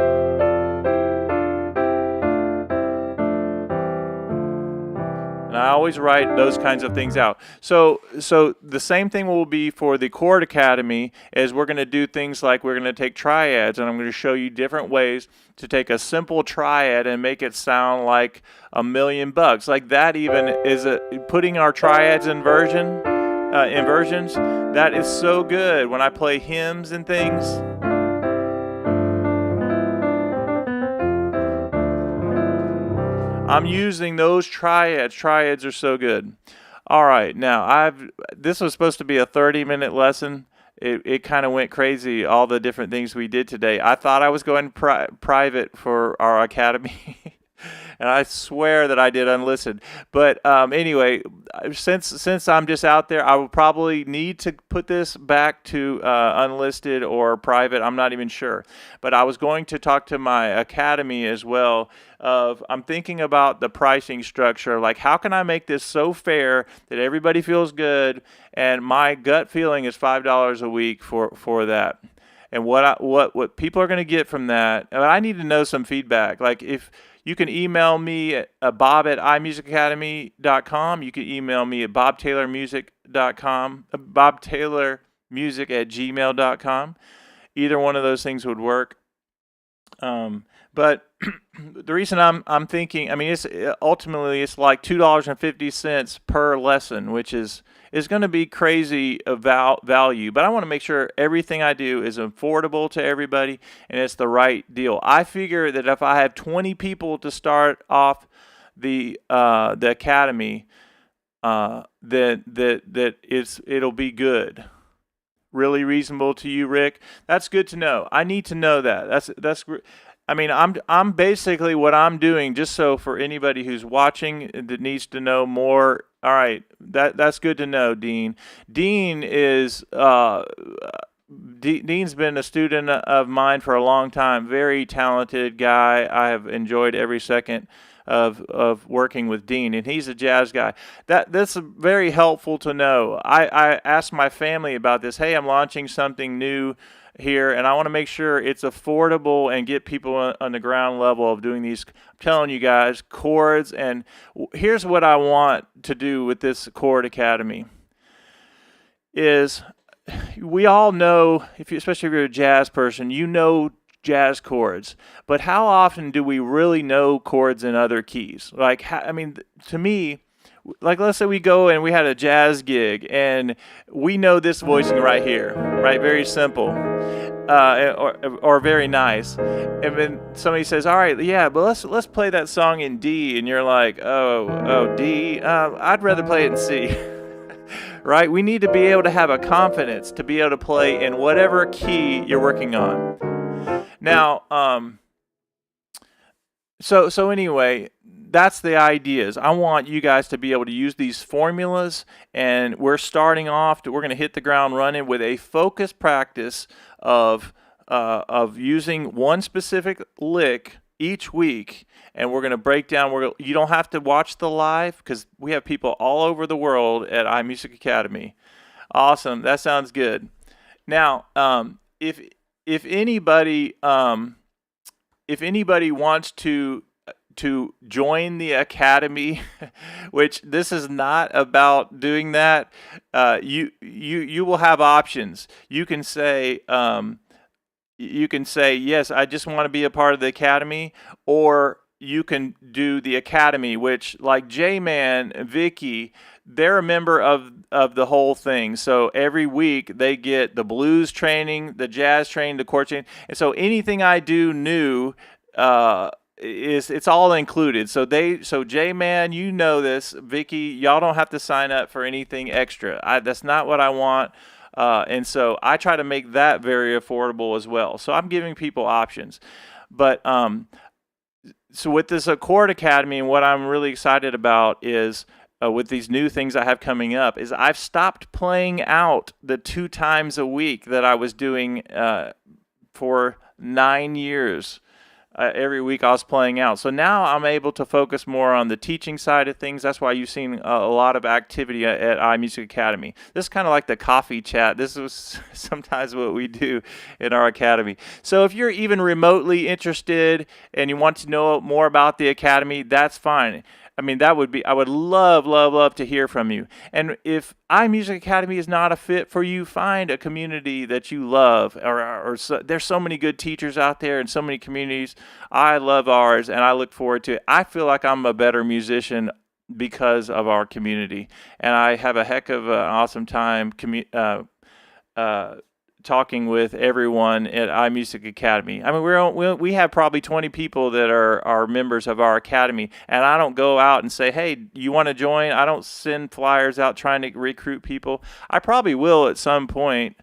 and I always write those kinds of things out. So the same thing will be for the Chord Academy, is we're going to do things like we're going to take triads, and I'm going to show you different ways to take a simple triad and make it sound like $1,000,000. Like that even is putting our triads inversions. That is so good when I play hymns and things. I'm using those triads. Triads are so good. All right, now this was supposed to be a 30-minute lesson. It kind of went crazy, all the different things we did today. I thought I was going private for our academy. And I swear that I did unlisted. But anyway, since I'm just out there, I will probably need to put this back to unlisted or private. I'm not even sure. But I was going to talk to my academy as well. I'm thinking about the pricing structure. Like, how can I make this so fair that everybody feels good? And my gut feeling is $5 a week for that. And what people are going to get from that, and I need to know some feedback. Like, if you can email me at bob@imusicacademy.com. You can email me at bobtaylormusic.com, bobtaylormusic@gmail.com. Either one of those things would work. But the reason I'm thinking, it's ultimately it's like $2.50 per lesson, which is going to be crazy value. But I want to make sure everything I do is affordable to everybody and it's the right deal. I figure that if I have 20 people to start off the academy, that it'll be good. Really reasonable to you, Rick? That's good to know. I need to know that. I'm basically what I'm doing, just so for anybody who's watching that needs to know more. All right, that's good to know, Dean. Dean is Dean's been a student of mine for a long time. Very talented guy. I have enjoyed every second of working with Dean, and he's a jazz guy. That's very helpful to know. I asked my family about this. Hey, I'm launching something new here, and I want to make sure it's affordable and get people on the ground level of doing these. I'm telling you guys, chords. And here's what I want to do with this Chord Academy is we all know, especially if you're a jazz person, you know jazz chords. But how often do we really know chords in other keys? Like, I mean, to me, like let's say we go and we had a jazz gig and we know this voicing right here, right? Very simple, or very nice. And then somebody says, "All right, yeah, but let's play that song in D," and you're like, "Oh, D. I'd rather play it in C." Right? We need to be able to have a confidence to be able to play in whatever key you're working on. Now, so anyway, that's the ideas. I want you guys to be able to use these formulas, and we're starting off. We're going to hit the ground running with a focused practice of using one specific lick each week, and we're going to break down. You don't have to watch the live because we have people all over the world at iMusic Academy. Awesome, that sounds good. Now, if anybody wants to join the academy, which this is not about doing that, you will have options. You can say yes, I just want to be a part of the academy, or you can do the academy, which like J-Man, Vicky, they're a member of the whole thing. So every week they get the blues training, the jazz training, the chord training, and so anything I do new, it's all included. So J-Man, you know this, Vicky, y'all don't have to sign up for anything extra. That's not what I want. And so I try to make that very affordable as well. So I'm giving people options. But so with this Chord Academy, and what I'm really excited about is with these new things I have coming up, is I've stopped playing out the 2 times a week that I was doing for 9 years. Every week I was playing out. So now I'm able to focus more on the teaching side of things. That's why you've seen a lot of activity at iMusic Academy. This is kind of like the coffee chat. This is sometimes what we do in our academy. So if you're even remotely interested and you want to know more about the academy, that's fine. I mean, I would love to hear from you. And if iMusic Academy is not a fit for you, find a community that you love. There's so many good teachers out there and so many communities. I love ours, and I look forward to it. I feel like I'm a better musician because of our community, and I have a heck of an awesome time talking with everyone at iMusic Academy. I mean, we have probably 20 people that are members of our academy, and I don't go out and say, hey, you want to join? I don't send flyers out trying to recruit people. I probably will at some point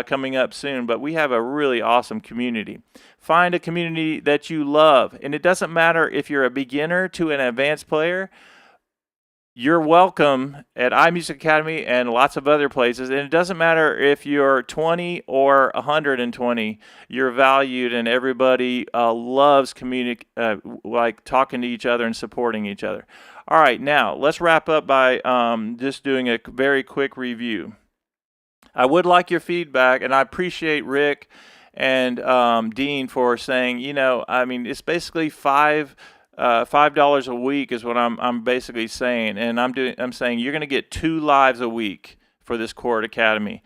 coming up soon, but we have a really awesome community. Find a community that you love, and it doesn't matter if you're a beginner to an advanced player. You're welcome at iMusic Academy and lots of other places. And it doesn't matter if you're 20 or 120. You're valued, and everybody loves like talking to each other and supporting each other. All right, now let's wrap up by just doing a very quick review. I would like your feedback, and I appreciate Rick and Dean for saying, I mean, it's basically $5 a week is what I'm basically saying, and I'm saying you're going to get 2 lives a week for this Chord Academy.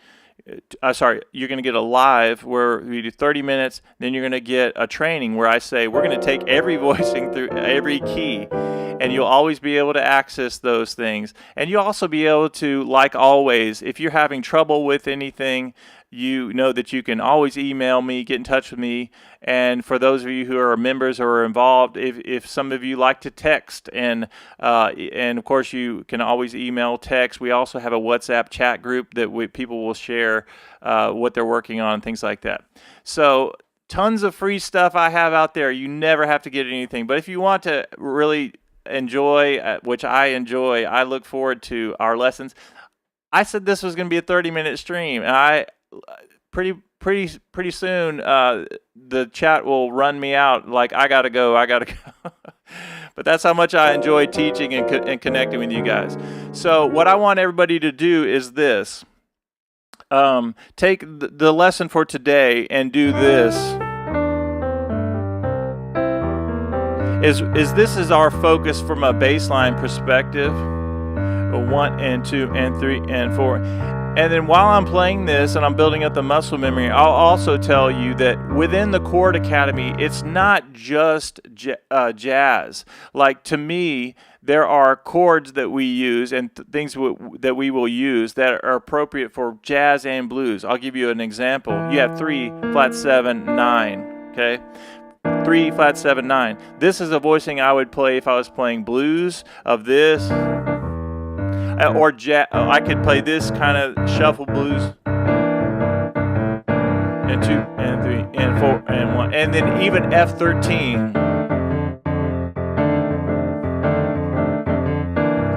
You're going to get a live where we do 30 minutes, then you're going to get a training where I say we're going to take every voicing through every key, and you'll always be able to access those things. And you'll also be able to, like always, if you're having trouble with anything, you know that you can always email me, get in touch with me. And for those of you who are members or are involved, if some of you like to text, and of course you can always email, text. We also have a WhatsApp chat group that people will share what they're working on, things like that. So tons of free stuff I have out there. You never have to get anything. But if you want to really enjoy, which I enjoy, I look forward to our lessons. I said this was going to be a 30-minute stream, and pretty soon the chat will run me out like I gotta go. But that's how much I enjoy teaching and connecting with you guys. So what I want everybody to do is this. Take the lesson for today and do this. This is our focus from a bass line perspective. 1 and 2 and 3 and 4. And then while I'm playing this and I'm building up the muscle memory, I'll also tell you that within the Chord Academy, it's not just jazz. Like, to me, there are chords that we use and things that we will use that are appropriate for jazz and blues. I'll give you an example. You have 3, flat 7, 9, okay? 3, flat 7, 9. This is a voicing I would play if I was playing blues of this. Or I could play this kind of shuffle blues, and 2 and 3 and 4 and 1, and then even F13.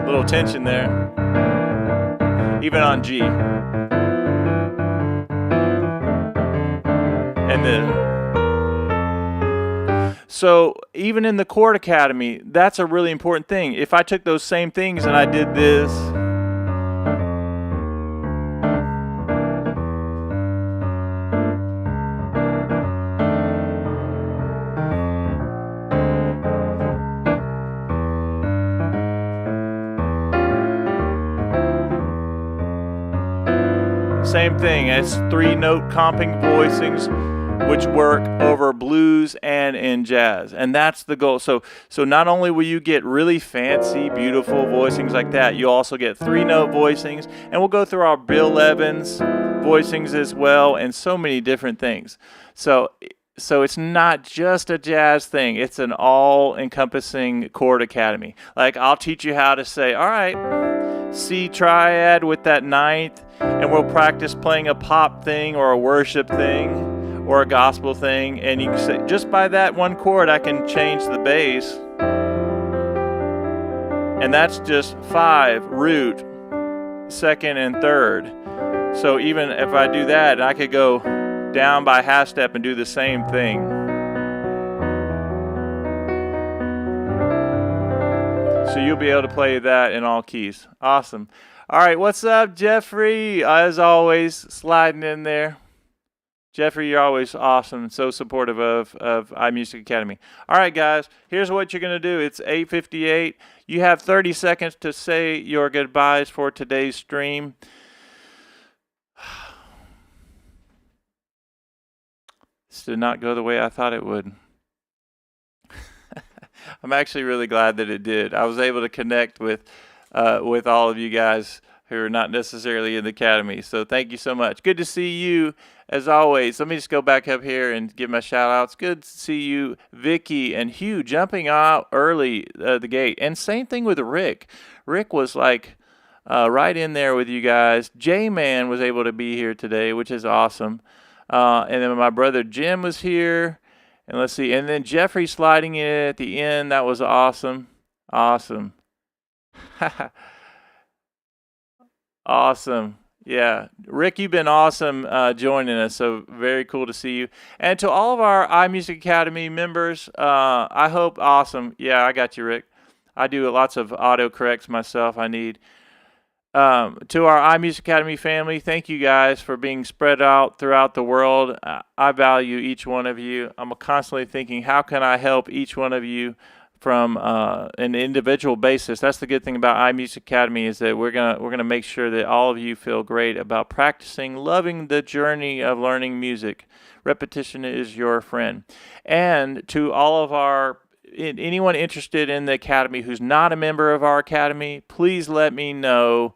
Little tension there. Even on G. And then. So even in the Chord Academy, that's a really important thing. If I took those same things and I did this, same thing. It's 3-note comping voicings, which work over blues and in jazz, and that's the goal. So not only will you get really fancy, beautiful voicings like that, you'll also get 3-note voicings, and we'll go through our Bill Evans voicings as well, and so many different things. So it's not just a jazz thing; it's an all-encompassing Chord Academy. Like, I'll teach you how to say, all right, C triad with that 9th, and we'll practice playing a pop thing or a worship thing or a gospel thing, and you can say, just by that one chord I can change the bass, and that's just 5 root, 2nd and 3rd. So even if I do that, I could go down by half step and do the same thing. So you'll be able to play that in all keys. Awesome. All right, what's up, Jeffrey? As always, sliding in there. Jeffrey, you're always awesome, so supportive of iMusic Academy. All right, guys, here's what you're going to do. It's 8:58. You have 30 seconds to say your goodbyes for today's stream. This did not go the way I thought it would. I'm actually really glad that it did. I was able to connect with all of you guys who are not necessarily in the Academy. So thank you so much. Good to see you, as always. Let me just go back up here and give my shout-outs. Good to see you, Vicky and Hugh, jumping out early the gate. And same thing with Rick. Rick was like right in there with you guys. J-Man was able to be here today, which is awesome. And then my brother Jim was here. And let's see. And then Jeffrey sliding in at the end. That was awesome. Awesome. Awesome. Yeah. Rick, you've been awesome joining us. So very cool to see you. And to all of our iMusic Academy members, I hope awesome. Yeah, I got you, Rick. I do lots of auto corrects myself. I need. To our iMusic Academy family, thank you guys for being spread out throughout the world. I value each one of you. I'm constantly thinking, how can I help each one of you from an individual basis? That's the good thing about iMusic Academy, is that we're gonna make sure that all of you feel great about practicing, loving the journey of learning music. Repetition is your friend. And to all of our anyone interested in the Academy who's not a member of our Academy, please let me know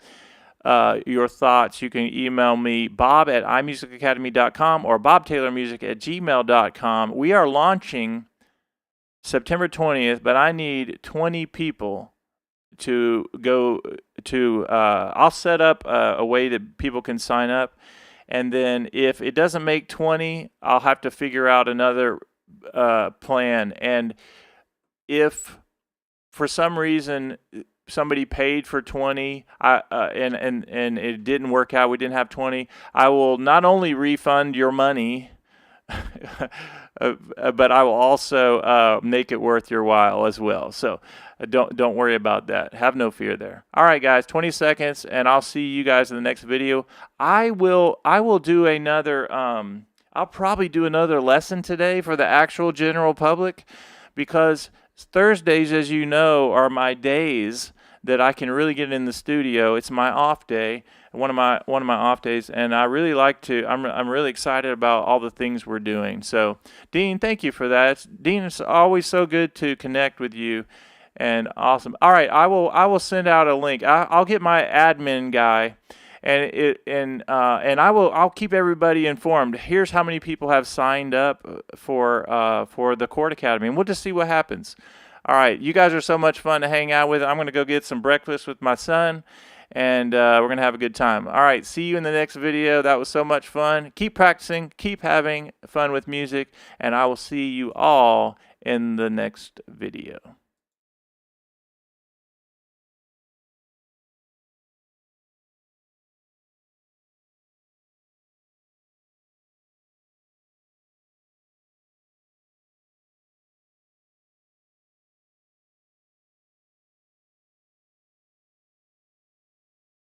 your thoughts. You can email me, bob@imusicacademy.com or bobtaylormusic@gmail.com. We are launching September 20th, but I need 20 people to go to, I'll set up a way that people can sign up. And then if it doesn't make 20, I'll have to figure out another plan. And if for some reason somebody paid for 20 and it didn't work out, we didn't have 20, I will not only refund your money, but I will also make it worth your while as well. So don't worry about that. Have no fear there. All right, guys, 20 seconds, and I'll see you guys in the next video. I will do another. I'll probably do another lesson today for the actual general public, because Thursdays, as you know, are my days that I can really get in the studio. It's my off day, one of my off days, and I really like to. I'm really excited about all the things we're doing. So, Dean, thank you for that. Dean, it's always so good to connect with you, and awesome. All right, I will send out a link. I'll get my admin guy. And I'll keep everybody informed. Here's how many people have signed up for the Chord Academy, and we'll just see what happens. All right, you guys are so much fun to hang out with. I'm gonna go get some breakfast with my son, and we're gonna have a good time. All right, see you in the next video. That was so much fun. Keep practicing, keep having fun with music, and I will see you all in the next video.